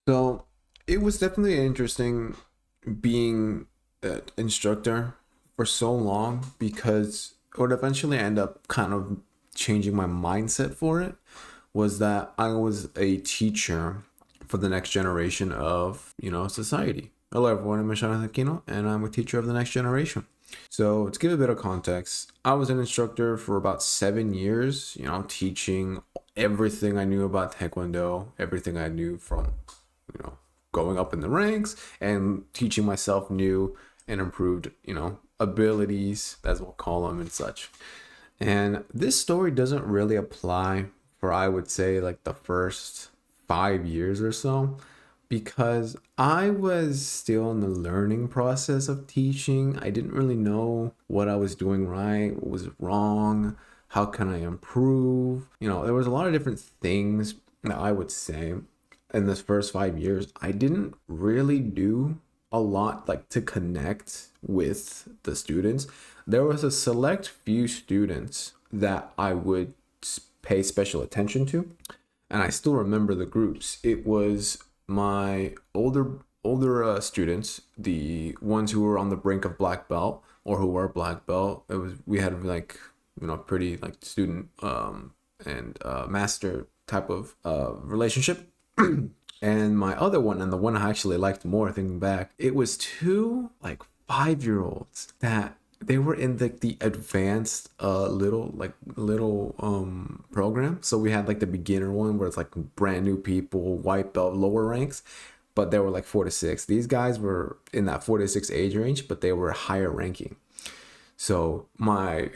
So it was definitely interesting being an instructor for so long because it would eventually end up kind of changing my mindset for it was that I was a teacher for the next generation of, society. Hello everyone, I'm Mishana Aquino and I'm a teacher of the next generation. So to give a bit of context, I was an instructor for about 7 years, teaching everything I knew about Taekwondo, everything I knew from, you know, going up in the ranks and teaching myself new and improved, abilities, as we'll call them and such. And this story doesn't really apply for, I would say, like the first 5 years or so, because I was still in the learning process of teaching. I didn't really know what I was doing right, what was wrong, how can I improve. There was a lot of different things that I would say in this first 5 years. I didn't really do a lot like to connect with the students. There was a select few students that I would pay special attention to, and I still remember the groups. It was my older students, the ones who were on the brink of black belt or who were black belt. We had like pretty like student and master type of relationship. And my other one, and the one I actually liked more thinking back, it was two like 5-year-olds that they were in the advanced little program. So we had like the beginner one where it's like brand new people, white belt, lower ranks, but they were like 4 to 6. These guys were in that 4 to 6 age range, but they were higher ranking. So my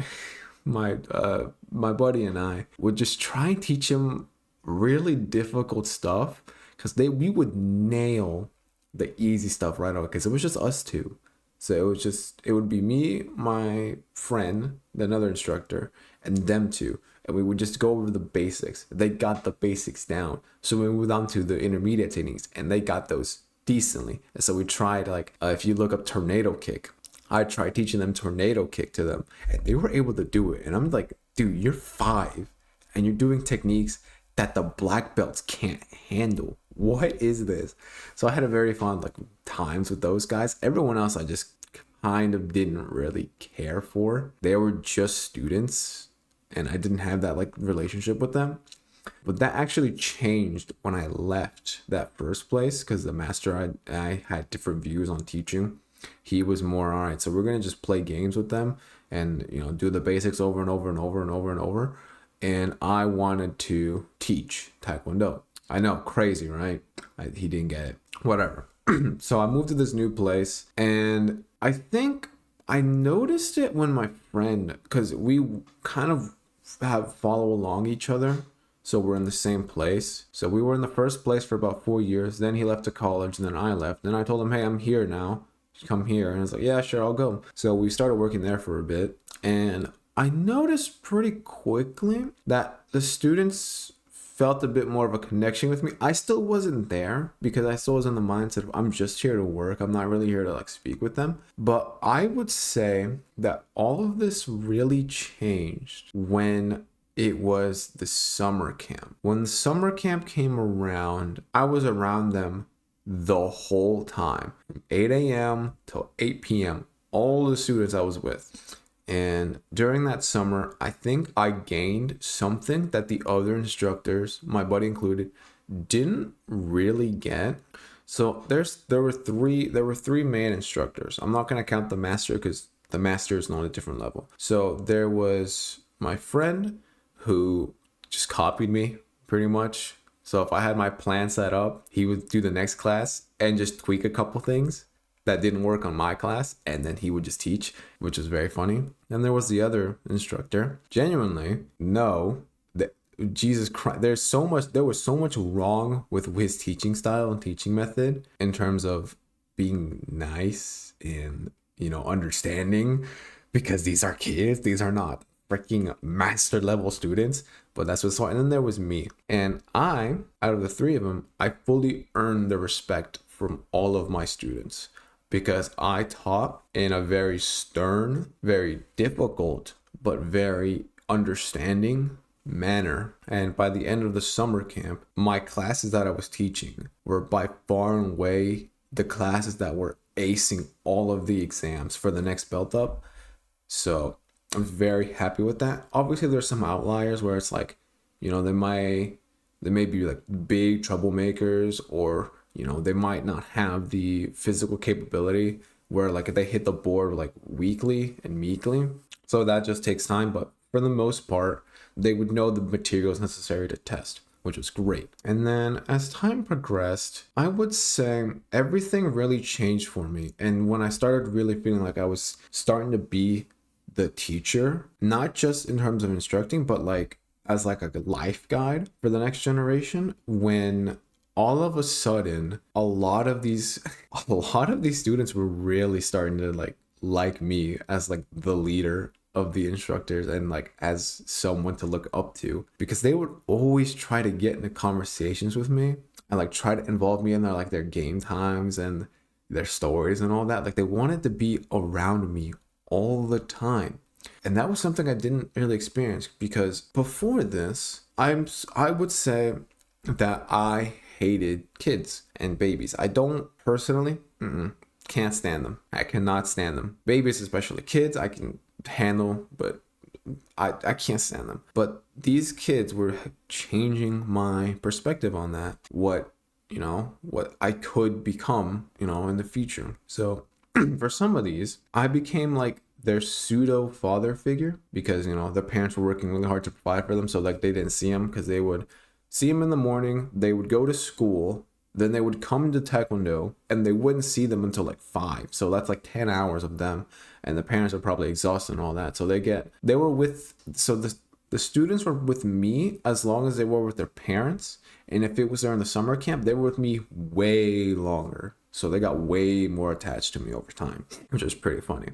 buddy and I would just try and teach him really difficult stuff because we would nail the easy stuff right away because it was just us two. So it would be me, my friend, another instructor, and them two. And we would just go over the basics. They got the basics down. So we moved on to the intermediate techniques and they got those decently. And so we tried if you look up tornado kick, I tried teaching them tornado kick to them and they were able to do it. And I'm like, dude, you're 5 and you're doing techniques that the black belts can't handle. What is this? So I had a very fun times with those guys. Everyone else I just kind of didn't really care for. They were just students and I didn't have that relationship with them. But that actually changed when I left that first place because the master I had different views on teaching. He was more, all right, so we're gonna just play games with them and do the basics over and over and over and over and over. And I wanted to teach Taekwondo. I know, crazy, right? He didn't get it. Whatever. So I moved to this new place, and I think I noticed it when my friend, because we kind of have follow along each other. So we're in the same place. So we were in the first place for about 4 years. Then he left to college, and then I left. Then I told him, hey, I'm here now. Come here. And I was like, yeah, sure, I'll go. So we started working there for a bit. And I noticed pretty quickly that the students felt a bit more of a connection with me. I still wasn't there because I still was in the mindset of I'm just here to work. I'm not really here to speak with them. But I would say that all of this really changed when it was the summer camp. When the summer camp came around, I was around them the whole time, from 8 a.m. till 8 p.m. All the students I was with. And during that summer, I think I gained something that the other instructors, my buddy included, didn't really get. So there were three main instructors. I'm not gonna count the master because the master is on a different level. So there was my friend who just copied me pretty much. So if I had my plan set up, he would do the next class and just tweak a couple things that didn't work on my class, and then he would just teach, which was very funny. And there was the other instructor. Genuinely, no, that Jesus Christ, there was so much wrong with his teaching style and teaching method in terms of being nice and understanding, because these are kids, these are not freaking master level students. But that's what's. And then there was me, and out of the three of them, I fully earned the respect from all of my students because I taught in a very stern, very difficult, but very understanding manner. And by the end of the summer camp, my classes that I was teaching were by far and away the classes that were acing all of the exams for the next belt up. So I'm very happy with that. Obviously, there's some outliers where it's like, they may be like big troublemakers, or they might not have the physical capability where like if they hit the board like weekly and meekly. So that just takes time. But for the most part, they would know the materials necessary to test, which was great. And then as time progressed, I would say everything really changed for me. And when I started really feeling like I was starting to be the teacher, not just in terms of instructing, but like as like a life guide for the next generation, when all of a sudden a lot of these students were really starting to like me as like the leader of the instructors and like as someone to look up to, because they would always try to get into conversations with me and like try to involve me in their game times and their stories and all that. Like they wanted to be around me all the time. And that was something I didn't really experience, because before this, I would say that I hated kids and babies. I don't personally, can't stand them. I cannot stand them. Babies, especially. Kids, I can handle, but I can't stand them. But these kids were changing my perspective on that. What I could become, in the future. So for some of these, I became like their pseudo father figure, because their parents were working really hard to provide for them, so like they didn't see them, because they would see them in the morning, they would go to school, then they would come to taekwondo, and they wouldn't see them until like 5. So that's like 10 hours of them, and the parents are probably exhausted and all that. So the students were with me as long as they were with their parents, and if it was during the summer camp, they were with me way longer. So they got way more attached to me over time, which is pretty funny.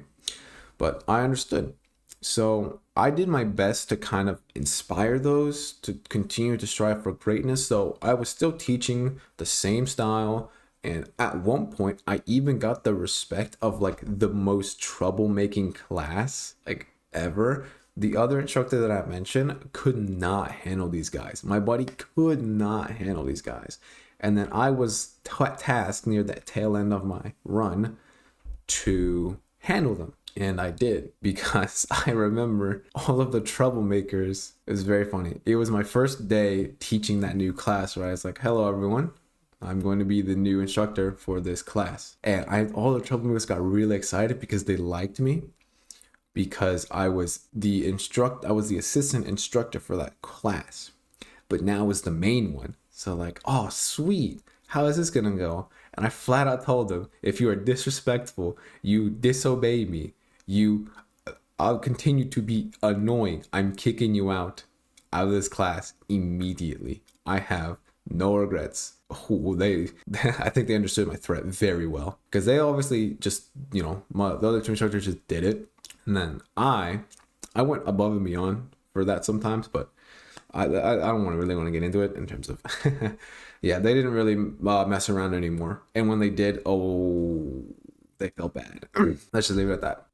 But I understood. So I did my best to kind of inspire those to continue to strive for greatness. So I was still teaching the same style. And at one point, I even got the respect of like the most troublemaking class like ever. The other instructor that I mentioned could not handle these guys. My buddy could not handle these guys. And then I was tasked near the tail end of my run to handle them. And I did, because I remember all of the troublemakers. It was very funny. It was my first day teaching that new class, where I was like, hello, everyone. I'm going to be the new instructor for this class. And all the troublemakers got really excited because they liked me, because I was the assistant instructor for that class. But now I was the main one. So like, oh, sweet. How is this going to go? And I flat out told them, if you are disrespectful, you disobey me, I'll continue to be annoying, I'm kicking you out of this class immediately. I have no regrets. I think they understood my threat very well, because they obviously just, the other two instructors just did it. And then I went above and beyond for that sometimes, but I don't really want to get into it in terms of yeah, they didn't really mess around anymore. And when they did, they felt bad. Let's just leave it at that.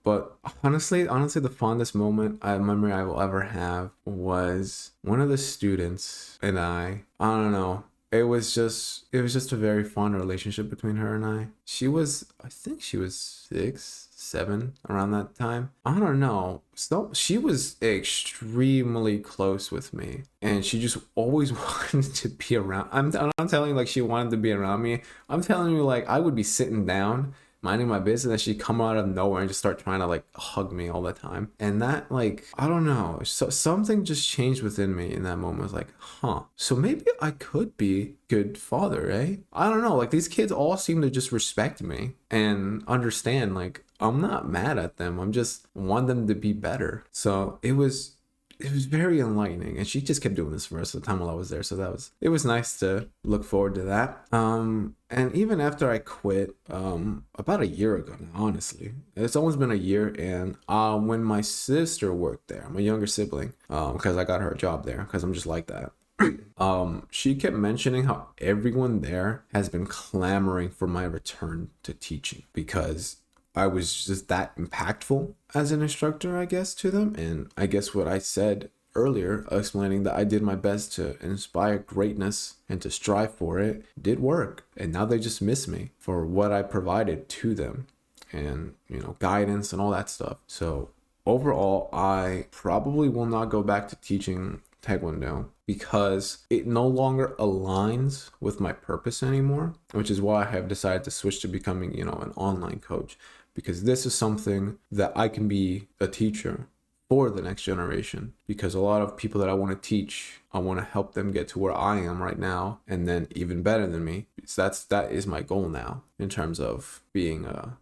But honestly, the fondest memory I will ever have was one of the students and I don't know. It was just a very fond relationship between her and I. I think she was 6, 7 around that time. I don't know. So she was extremely close with me, and she just always wanted to be around. I'm not telling you like she wanted to be around me. I'm telling you like I would be sitting down minding my business, and she'd come out of nowhere and just start trying to like hug me all the time. And that, like, I don't know, so something just changed within me in that moment. I was like, so maybe I could be a good father, eh? I don't know, like these kids all seem to just respect me and understand like I'm not mad at them, I'm just want them to be better. So it was very enlightening, and she just kept doing this for us the time while I was there. So it was nice to look forward to that. And even after I quit, about a year ago now, honestly, it's almost been a year. And when my sister worked there, my younger sibling, because I got her a job there, because I'm just like that. She kept mentioning how everyone there has been clamoring for my return to teaching, because I was just that impactful as an instructor, I guess, to them. And I guess what I said earlier, explaining that I did my best to inspire greatness and to strive for it, did work. And now they just miss me for what I provided to them and, guidance and all that stuff. So overall, I probably will not go back to teaching Taekwondo because it no longer aligns with my purpose anymore, which is why I have decided to switch to becoming, an online coach, because this is something that I can be a teacher for the next generation, because a lot of people that I want to teach, I want to help them get to where I am right now and then even better than me. So that is my goal now in terms of being a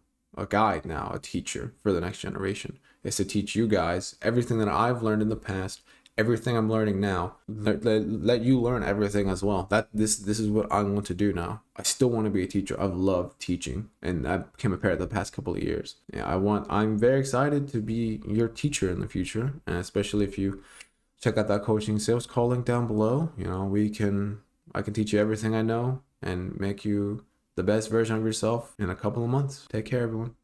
guide now, a teacher for the next generation, is to teach you guys everything that I've learned in the past, everything I'm learning now. Let you learn everything as well. This is what I want to do now. I still want to be a teacher. I've loved teaching, and I became a parent the past couple of years. Yeah, I'm very excited to be your teacher in the future, and especially if you check out that coaching sales call link down below. I can teach you everything I know and make you the best version of yourself in a couple of months. Take care, everyone.